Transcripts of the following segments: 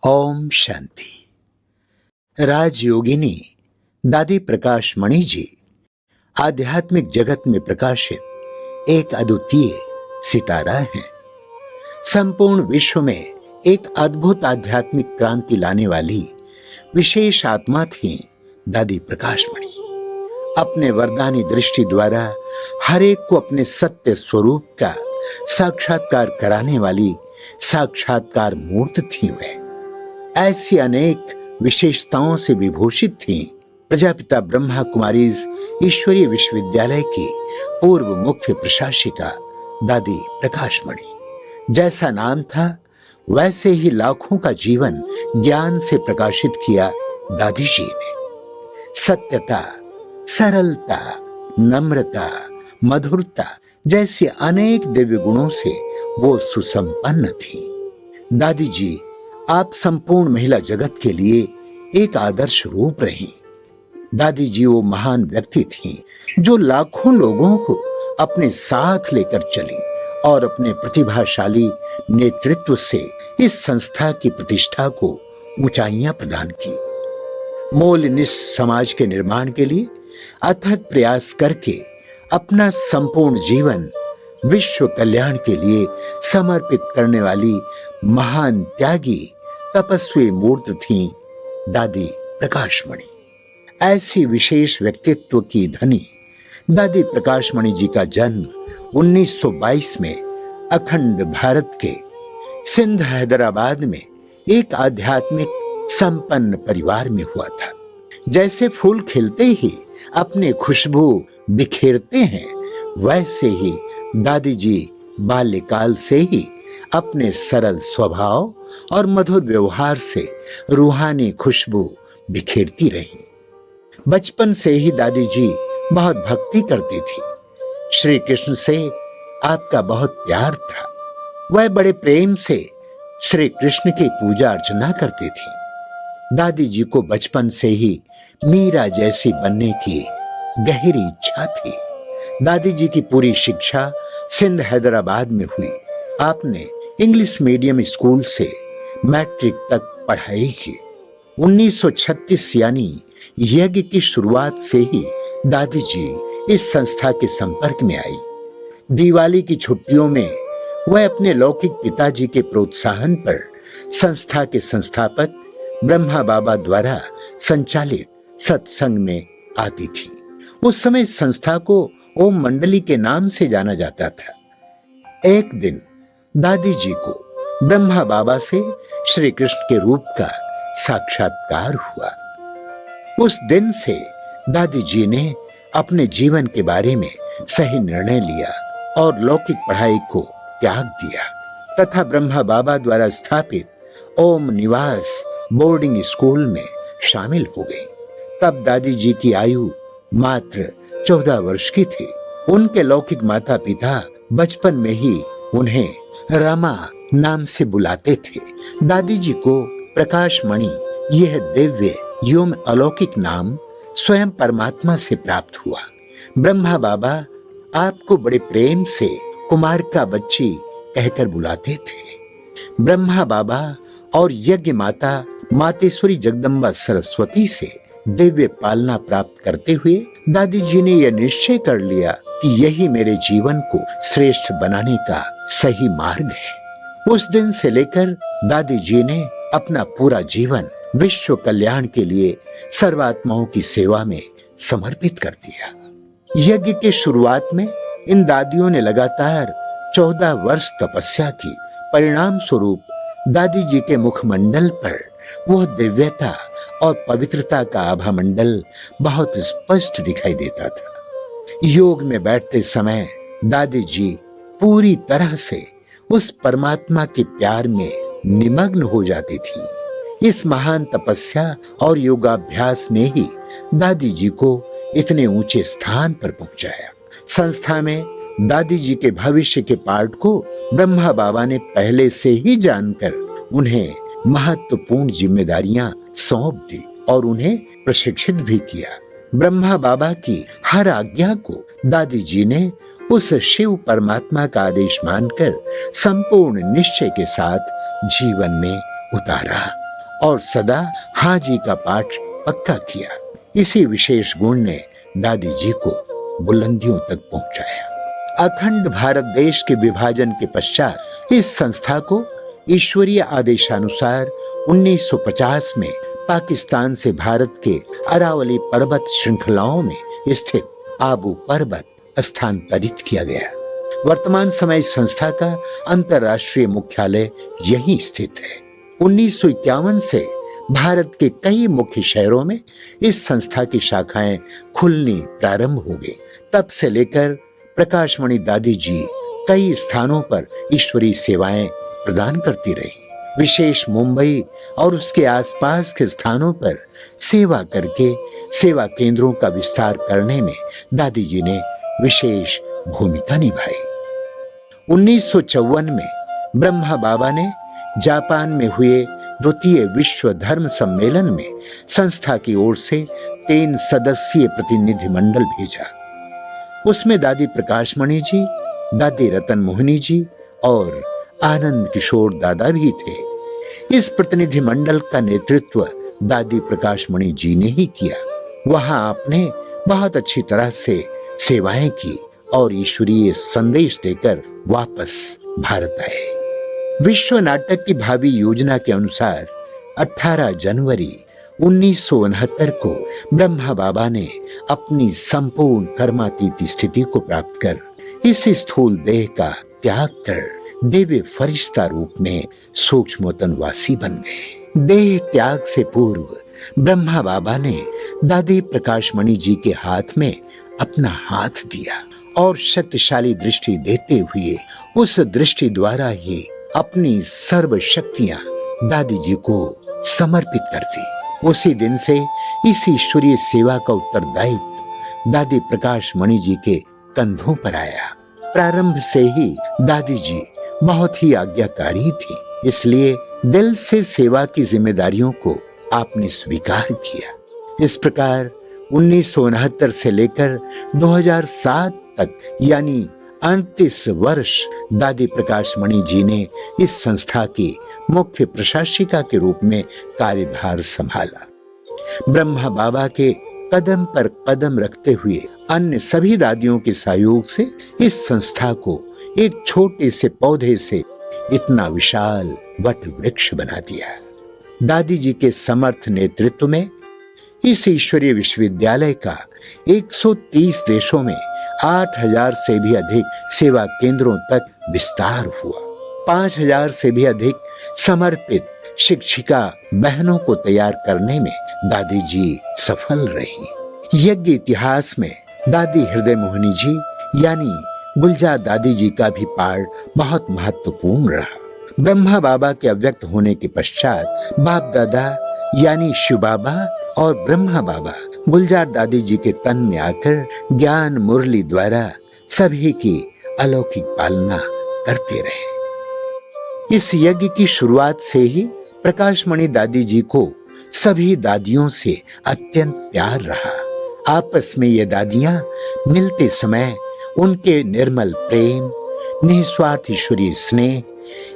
ओम शांति। राजयोगिनी दादी प्रकाश मणि जी आध्यात्मिक जगत में प्रकाशित एक अद्वितीय सितारा हैं। संपूर्ण विश्व में एक अद्भुत आध्यात्मिक क्रांति लाने वाली विशेष आत्मा थी दादी प्रकाश मणि। अपने वरदानी दृष्टि द्वारा हर एक को अपने सत्य स्वरूप का साक्षात्कार कराने वाली साक्षात्कार मूर्त थी वे। ऐसी अनेक विशेषताओं से विभूषित थी प्रजापिता ब्रह्मा कुमारीज ईश्वरीय विश्वविद्यालय की पूर्व मुख्य प्रशासिका दादी प्रकाश मणि। जैसा नाम था वैसे ही लाखों का जीवन ज्ञान से प्रकाशित किया दादी जी ने। सत्यता, सरलता, नम्रता, मधुरता जैसे अनेक दिव्य गुणों से वो सुसंपन्न थी। दादी जी आप संपूर्ण महिला जगत के लिए एक आदर्श रूप रही। दादी जी वो महान व्यक्ति थी जो लाखों लोगों को अपने साथ लेकर चली और अपने प्रतिभाशाली नेतृत्व से इस संस्था की प्रतिष्ठा को ऊंचाइयां प्रदान की। मूल्यनिष्ठ समाज के निर्माण के लिए अथक प्रयास करके अपना संपूर्ण जीवन विश्व कल्याण के लिए समर्पित करने वाली महान त्यागी तपस्वी मूर्त थी दादी प्रकाश मणि। ऐसी विशेष व्यक्तित्व की धनी दादी प्रकाश मणि जी का जन्म 1922 में अखंड भारत के सिंध हैदराबाद में एक आध्यात्मिक संपन्न परिवार में हुआ था। जैसे फूल खिलते ही अपने खुशबू बिखेरते हैं, वैसे ही दादी जी बाल्यकाल से ही अपने सरल स्वभाव और मधुर व्यवहार से रूहानी खुशबू बिखेरती रही। बचपन से ही दादी जी बहुत भक्ति करती थी। श्री कृष्ण से आपका बहुत प्यार था। वह बड़े प्रेम से श्री कृष्ण की पूजा अर्चना करती थी। दादी जी को बचपन से ही मीरा जैसी बनने की गहरी इच्छा थी। दादी जी की पूरी शिक्षा सिंध हैदराबाद में हुई। आपने इंग्लिश मीडियम स्कूल से मैट्रिक तक पढ़ाई की। 1936 यानी यज्ञ की शुरुआत से ही दादी जी इस संस्था के संपर्क में आई। दिवाली की छुट्टियों में वह अपने लौकिक पिताजी के प्रोत्साहन पर संस्था के संस्थापक ब्रह्मा बाबा द्वारा संचालित सत्संग में आती थी। उस समय इस संस्था को ओम मंडली के नाम से जाना जाता था। एक दिन दादी जी को ब्रह्मा बाबा से श्री कृष्ण के रूप का साक्षात्कार हुआ। उस दिन से दादी जी ने अपने जीवन के बारे में सही निर्णय लिया और लौकिक पढ़ाई को त्याग दिया तथा ब्रह्मा बाबा द्वारा स्थापित ओम निवास बोर्डिंग स्कूल में शामिल हो गई। तब दादी जी की आयु मात्र 14 वर्ष की थी। उनके लौकिक माता पिता बचपन में ही उन्हें रमा नाम से बुलाते थे। दादी जी को प्रकाश मणि यह दिव्य एवं अलौकिक नाम स्वयं परमात्मा से प्राप्त हुआ। ब्रह्मा बाबा आपको बड़े प्रेम से कुमार का बच्ची कहकर बुलाते थे। ब्रह्मा बाबा और यज्ञ माता मातेश्वरी जगदम्बा सरस्वती से दिव्य पालना प्राप्त करते हुए दादी जी ने यह निश्चय कर लिया कि यही मेरे जीवन को श्रेष्ठ बनाने का सही मार्ग है। उस दिन से लेकर दादी जी ने अपना पूरा जीवन विश्व कल्याण के लिए सर्वात्माओं की सेवा में समर्पित कर दिया। यज्ञ के शुरुआत में इन दादियों ने लगातार 14 वर्ष तपस्या की। परिणाम स्वरूप दादी जी के मुखमंडल पर वह दिव्यता और पवित्रता का आभा मंडल बहुत स्पष्ट दिखाई देता था। योग में बैठते समय दादी जी पूरी तरह से उस परमात्मा के प्यार में निमग्न हो जाती थी। इस महान तपस्या और योगाभ्यास ने ही दादी जी को इतने ऊंचे स्थान पर पहुंचाया। संस्था में दादी जी के भविष्य के पाठ को ब्रह्मा बाबा ने पहले से ही जानकर उन्हें महत्वपूर्ण जिम्मेदारियां सौंप दी और उन्हें प्रशिक्षित भी किया। ब्रह्मा बाबा की हर आज्ञा को दादी जी ने उस शिव परमात्मा का आदेश मानकर संपूर्ण निश्चय के साथ जीवन में उतारा और सदा हाँ जी का पाठ पक्का किया। इसी विशेष गुण ने दादी जी को बुलंदियों तक पहुंचाया। अखंड भारत देश के विभाजन के पश्चात इस संस्था को ईश्वरीय आदेशानुसार 1950 में पाकिस्तान से भारत के अरावली पर्वत श्रृंखलाओं में स्थित आबू पर्वत स्थानांतरित किया गया। वर्तमान समय इस संस्था का अंतर्राष्ट्रीय मुख्यालय यहीं स्थित है। 1951 से भारत के कई मुख्य शहरों में इस संस्था की शाखाएं खुलनी प्रारंभ हो गई। तब से लेकर प्रकाशमणि दादी जी कई स्थानों पर ईश्वरीय सेवाएं प्रदान करती रही। विशेष मुंबई और उसके आसपास के स्थानों पर सेवा करके सेवा केंद्रों का विस्तार करने में दादी जी ने विशेष भूमिका निभाई। 1954 में ब्रह्मा बाबा ने जापान में हुए द्वितीय विश्व धर्म सम्मेलन में संस्था की ओर से 3 सदस्यीय प्रतिनिधि मंडल भेजा। उसमें दादी प्रकाशमणि जी, दादी रतन मोहिनी जी और आनंद किशोर दादा भी थे। इस प्रतिनिधि मंडल का नेतृत्व दादी प्रकाशमणि जी ने ही किया। वहां आपने बहुत अच्छी तरह से सेवाएं की और ईश्वरीय संदेश देकर वापस भारत आए। विश्व नाटक की भावी योजना के अनुसार 18 जनवरी 1969 को ब्रह्मा बाबा ने अपनी संपूर्ण कर्मातीत स्थिति को प्राप्त कर इस स्थूल देह का त्याग कर दिव्य फरिश्ता रूप में सूक्ष्मतनवासी बन गए। देह त्याग से पूर्व ब्रह्मा बाबा ने दादी प्रकाशमणि जी के हाथ में अपना हाथ दिया और शक्तिशाली दृष्टि देते हुए उस दृष्टि द्वारा ही अपनी सर्व शक्तियां दादी जी को समर्पित कर दी। उसी दिन से इस ईश्वरीय सेवा का उत्तरदायित्व दादी प्रकाशमणि जी के कंधों पर आया। प्रारंभ से ही दादी जी बहुत ही आज्ञाकारी थी, इसलिए दिल से सेवा की जिम्मेदारियों को आपने स्वीकार किया। इस प्रकार 1969 से लेकर 2007 तक यानी 38 वर्ष दादी प्रकाशमणि जी ने इस संस्था की मुख्य प्रशासिका के रूप में कार्यभार संभाला। ब्रह्मा बाबा के कदम पर कदम रखते हुए अन्य सभी दादियों के सहयोग से इस संस्था को एक छोटे से पौधे से इतना विशाल वट वृक्ष बना दिया। दादी जी के समर्थ नेतृत्व में इस ईश्वरीय विश्वविद्यालय का 130 देशों में 8000 से भी अधिक सेवा केंद्रों तक विस्तार हुआ। 5000 से भी अधिक समर्पित शिक्षिका बहनों को तैयार करने में दादी जी सफल रही। यज्ञ इतिहास में दादी हृदय मोहिनी जी यानी गुलजार दादी जी का भी पार्ट बहुत महत्वपूर्ण रहा। ब्रह्मा बाबा के अव्यक्त होने के पश्चात बाप दादा यानी शिव बाबा और ब्रह्मा बाबा गुलजार दादी जी के तन में आकर ज्ञान मुरली द्वारा सभी की अलौकिक पालना करते रहे। इस यज्ञ की शुरुआत से ही प्रकाशमणि दादी जी को सभी दादियों से अत्यंत प्यार रहा। आपस में ये दादियां मिलते समय उनके निर्मल प्रेम, निस्वार्थ ईश्वरीय स्नेह,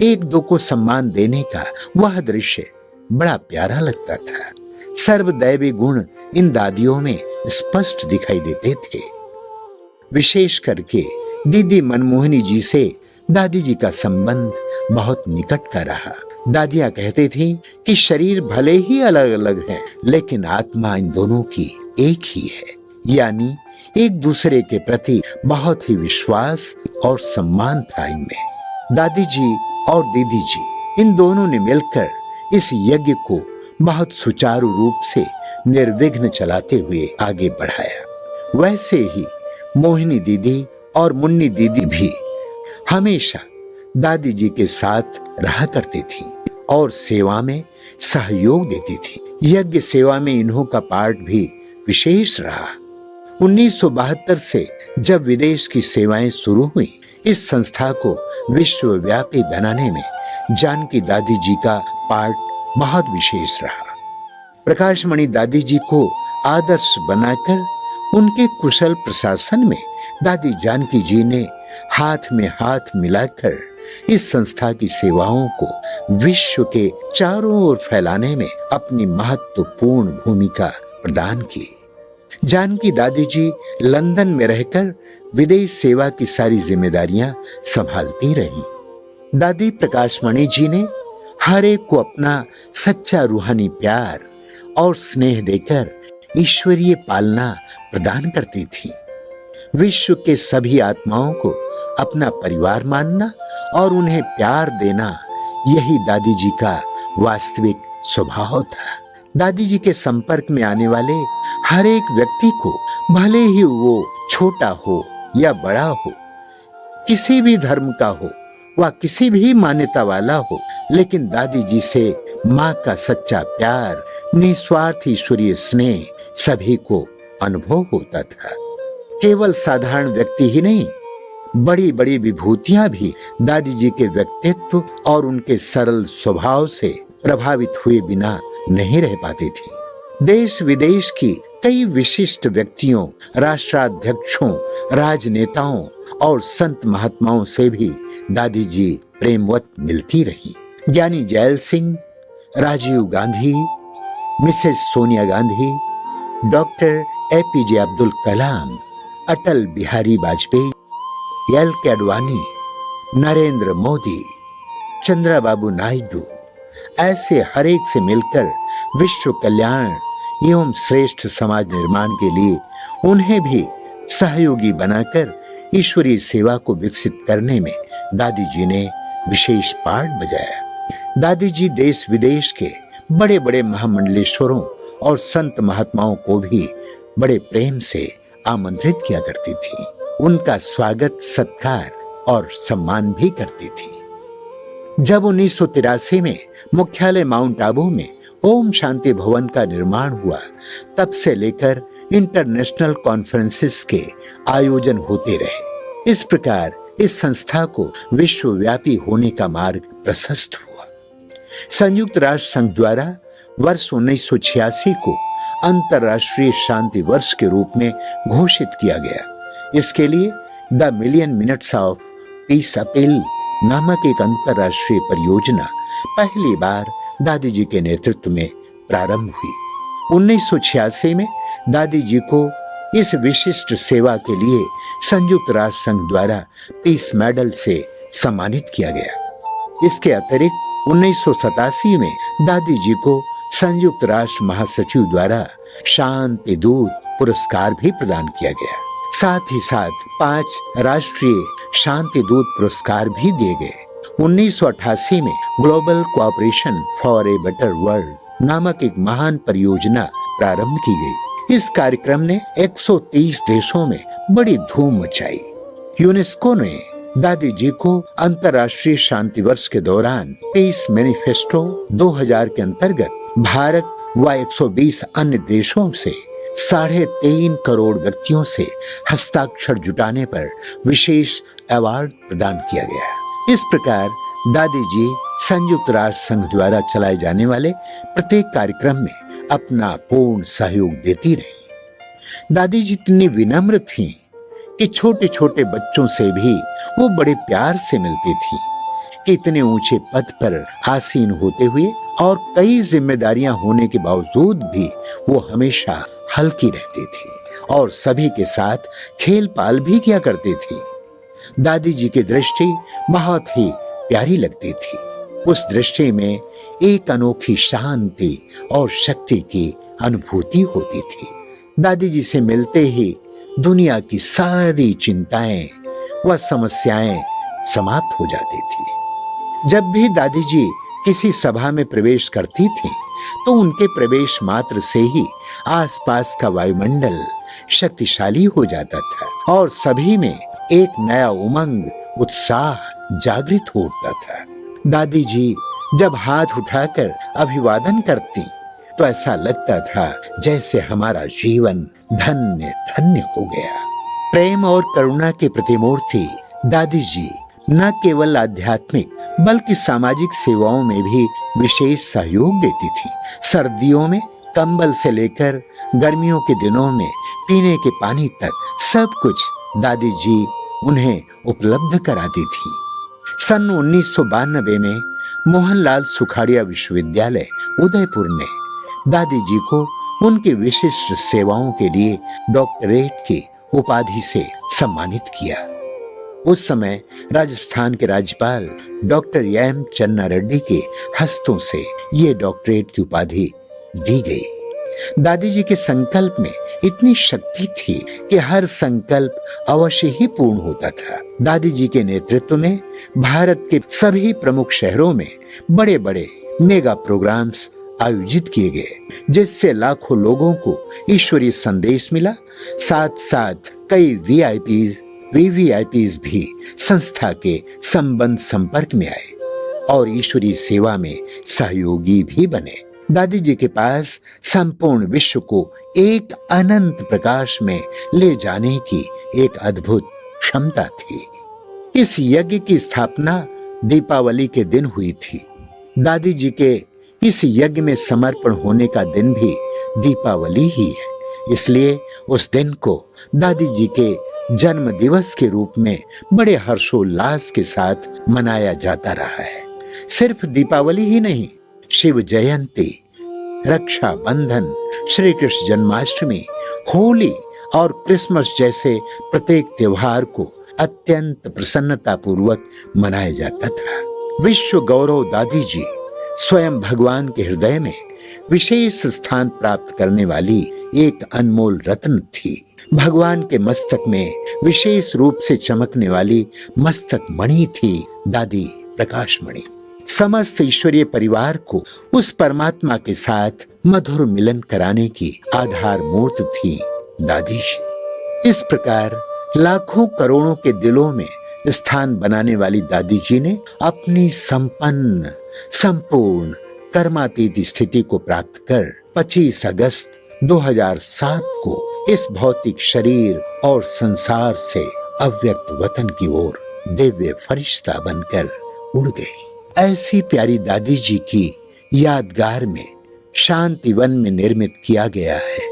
एक दो को सम्मान देने का वह दृश्य बड़ा प्यारा लगता था। सर्वदैवी गुण इन दादियों में स्पष्ट दिखाई देते थे। विशेष करके दीदी मनमोहिनी जी से दादी जी का संबंध बहुत निकट का रहा। दादियां कहते थी कि शरीर भले ही अलग अलग है, लेकिन आत्मा इन दोनों की एक ही है, यानी एक दूसरे के प्रति बहुत ही विश्वास और सम्मान था इनमें। दादी जी और दीदी जी इन दोनों ने मिलकर इस यज्ञ को बहुत सुचारू रूप से निर्विघ्न चलाते हुए आगे बढ़ाया। वैसे ही मोहिनी दीदी और मुन्नी दीदी भी हमेशा दादी जी के साथ रहा करती थी और सेवा में सहयोग देती थी। यज्ञ सेवा में इन्हों का पार्ट भी विशेष रहा। 1972 से जब विदेश की सेवाएं शुरू हुई, इस संस्था को विश्वव्यापी बनाने में जानकी दादी जी का पार्ट बहुत विशेष रहा। प्रकाशमणि दादी जी को आदर्श बनाकर उनके कुशल प्रशासन में दादी जानकी जी ने हाथ में हाथ मिलाकर इस संस्था की सेवाओं को विश्व के चारों ओर फैलाने में अपनी महत्वपूर्ण भूमिका प्रदान की। जानकी दादी जी लंदन में रहकर विदेश सेवा की सारी जिम्मेदारियां संभालती रही। दादी प्रकाशमणि जी ने हर एक को अपना सच्चा रूहानी प्यार और स्नेह देकर ईश्वरीय पालना प्रदान करती थी। विश्व के सभी आत्माओं को अपना परिवार मानना और उन्हें प्यार देना, यही दादी जी का वास्तविक स्वभाव था। दादी जी के संपर्क में आने वाले हर एक व्यक्ति को, भले ही वो छोटा हो या बड़ा हो, किसी भी धर्म का हो व किसी भी मान्यता वाला हो, लेकिन दादी जी से माँ का सच्चा प्यार, निस्वार्थ ईश्वरीय स्नेह सभी को अनुभव होता था। केवल साधारण व्यक्ति ही नहीं, बड़ी बड़ी विभूतियां भी दादी जी के व्यक्तित्व और उनके सरल स्वभाव से प्रभावित हुए बिना नहीं रह पाती थी। देश विदेश की कई विशिष्ट व्यक्तियों, राष्ट्राध्यक्षों, राजनेताओं और संत महात्माओं से भी दादी जी प्रेमवत मिलती रही। Giani Zail Singh, Rajiv Gandhi, Mrs Sonia Gandhi, doctor APJ Abdul Kalam, Atal Bihari Vajpayee, LK Advani, Narendra Modi, Chandrababu Naidu, ऐसे हर एक से मिलकर विश्व कल्याण एवं श्रेष्ठ समाज निर्माण के लिए उन्हें भी सहयोगी बनाकर ईश्वरीय सेवा को विकसित करने में दादी जी ने विशेष पार्ट बजाया। दादी जी देश विदेश के बड़े बड़े महामंडलेश्वरों और संत महात्माओं को भी बड़े प्रेम से आमंत्रित किया करती थी। उनका स्वागत, सत्कार और सम्मान भी करती थी। जब 1983 में मुख्यालय माउंट आबू में ओम शांति भवन का निर्माण हुआ, तब से लेकर इंटरनेशनल कॉन्फ्रेंसेस के आयोजन होते रहे। इस प्रकार इस संस्था को विश्वव्यापी होने का मार्ग प्रशस्त हुआ। संयुक्त राष्ट्र संघ द्वारा वर्ष 1986 को अंतर्राष्ट्रीय शांति वर्ष के रूप में घोषित किया गया। इसके लिए the million minutes of peace appeal नामक एक अंतर्राष्ट्रीय परियोजना पहली बार दादी जी के नेतृत्व में प्रारंभ हुई। 1986 में दादी जी को इस विशिष्ट सेवा के लिए संयुक्त राष्ट्र संघ द्वारा पीस मेडल से सम्मानित किया गया। इसके अतिरिक्त 1987 में दादी जी को संयुक्त राष्ट्र महासचिव द्वारा शांति दूत पुरस्कार भी प्रदान किया गया। साथ ही साथ 5 राष्ट्रीय शांति दूत पुरस्कार भी दिए गए। 1988 में global cooperation for a better world नामक एक महान परियोजना प्रारंभ की गई। इस कार्यक्रम ने 130 देशों में बड़ी धूम मचाई। यूनेस्को ने दादी जी को अंतर्राष्ट्रीय शांति वर्ष के दौरान पीस मैनिफेस्टो 2000 के अंतर्गत भारत व 120 अन्य देशों से 3.5 करोड़ व्यक्तियों से हस्ताक्षर जुटाने पर विशेष अवार्ड प्रदान किया गया। इस प्रकार दादी जी संयुक्त राष्ट्र संघ द्वारा चलाए जाने वाले प्रत्येक कार्यक्रम में अपना पूर्ण सहयोग देती रही। दादी जी इतनी विनम्र थीं कि छोटे छोटे बच्चों से भी वो बड़े प्यार से मिलती थी कि इतने ऊंचे पद पर आसीन होते हुए और कई जिम्मेदारियां होने के बावजूद भी वो हमेशा हल्की रहती थी और सभी के साथ खेल पाल भी किया करती थी। दादी जी की दृष्टि बहुत ही प्यारी लगती थी। उस दृष्टि में एक अनोखी शांति और शक्ति की अनुभूति होती थी। दादी जी से मिलते ही दुनिया की सारी चिंताएं व समस्याएं समाप्त हो जाती थी। जब भी दादी जी किसी सभा में प्रवेश करती थी तो उनके प्रवेश मात्र से ही आसपास का वायुमंडल शक्तिशाली हो जाता था और सभी में एक नया उमंग, उत्साह जागृत होता था। दादी जी जब हाथ उठाकर अभिवादन करती तो ऐसा लगता था जैसे हमारा जीवन धन्य धन्य हो गया। प्रेम और करुणा के प्रतिमूर्ति दादी जी न केवल आध्यात्मिक बल्कि सामाजिक सेवाओं में भी विशेष सहयोग देती थी। सर्दियों में कंबल से लेकर गर्मियों के दिनों में पीने के पानी तक सब कुछ दादी जी उन्हें उपलब्ध कराती थी। सन 1992 में मोहनलाल सुखाड़िया विश्वविद्यालय उदयपुर ने दादी जी को उनकी विशिष्ट सेवाओं के लिए डॉक्टरेट की उपाधि से सम्मानित किया। उस समय राजस्थान के राज्यपाल डॉक्टर एम चन्ना रेड्डी के हस्तों से ये डॉक्टरेट की उपाधि दी गई। दादी जी के संकल्प में इतनी शक्ति थी कि हर संकल्प अवश्य ही पूर्ण होता था। दादी जी के नेतृत्व में भारत के सभी प्रमुख शहरों में बड़े बड़े मेगा प्रोग्राम्स आयोजित किए गए, जिससे लाखों लोगों को ईश्वरीय संदेश मिला। साथ साथ कई वीवीआईपीज भी संस्था के संपर्क में आए और ईश्वरीय सेवा में सहयोगी भी बने। दादी जी के पास संपूर्ण विश्व को एक अनंत प्रकाश में ले जाने की एक अद्भुत क्षमता थी। इस यज्ञ की स्थापना दीपावली के दिन हुई थी। दादी जी के इस यज्ञ में समर्पण होने का दिन भी दीपावली ही है, इसलिए उस दिन को दादी जी के जन्म दिवस के रूप में बड़े हर्षोल्लास के साथ मनाया जाता रहा है। सिर्फ दीपावली ही नहीं, शिव जयंती, रक्षा बंधन, श्री कृष्ण जन्माष्टमी, होली और क्रिसमस जैसे प्रत्येक त्योहार को अत्यंत प्रसन्नता पूर्वक मनाया जाता था। विश्व गौरव दादी जी स्वयं भगवान के हृदय में विशेष स्थान प्राप्त करने वाली एक अनमोल रत्न थी। भगवान के मस्तक में विशेष रूप से चमकने वाली मस्तक मणि थी दादी प्रकाश मणि। समस्त ईश्वरीय परिवार को उस परमात्मा के साथ मधुर मिलन कराने की आधार मूर्त थी दादी जी। इस प्रकार लाखों करोड़ों के दिलों में स्थान बनाने वाली दादी जी ने अपनी संपूर्ण कर्मातीत स्थिति को प्राप्त कर 25 अगस्त 2007 को इस भौतिक शरीर और संसार से अव्यक्त वतन की ओर दिव्य फरिश्ता बनकर उड़ गई। ऐसी प्यारी दादी जी की यादगार में शांति वन में निर्मित किया गया है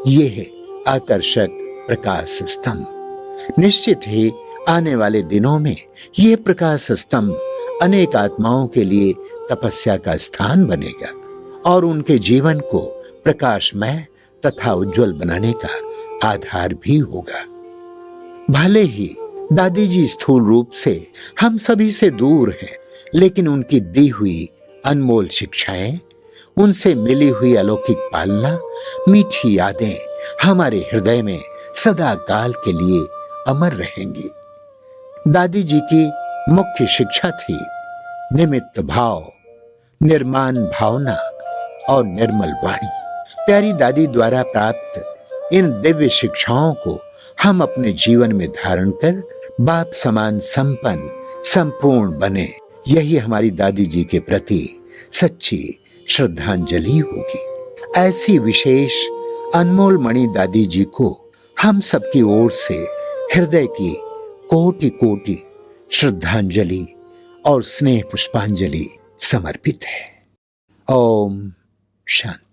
यह आकर्षक प्रकाश स्तंभ। निश्चित ही आने वाले दिनों में यह प्रकाश स्तंभ अनेक आत्माओं के लिए तपस्या का स्थान बनेगा और उनके जीवन को प्रकाशमय तथा उज्जवल बनाने का आधार भी होगा। भले ही दादी जी स्थूल रूप से हम सभी से दूर हैं, लेकिन उनकी दी हुई अनमोल शिक्षाएं, उनसे मिली हुई अलौकिक पालना, मीठी यादें हमारे हृदय में सदा काल के लिए अमर रहेंगी। दादी जी की मुख्य शिक्षा थी निमित्त भाव, निर्माण भावना और निर्मल वाणी। प्यारी दादी द्वारा प्राप्त इन दिव्य शिक्षाओं को हम अपने जीवन में धारण कर बाप समान संपन्न संपूर्ण बने, यही हमारी दादी जी के प्रति सच्ची श्रद्धांजलि होगी। ऐसी विशेष अनमोल मणि दादी जी को हम सबकी ओर से हृदय की कोटि कोटि श्रद्धांजलि और स्नेह पुष्पांजलि समर्पित है। ओम शांति।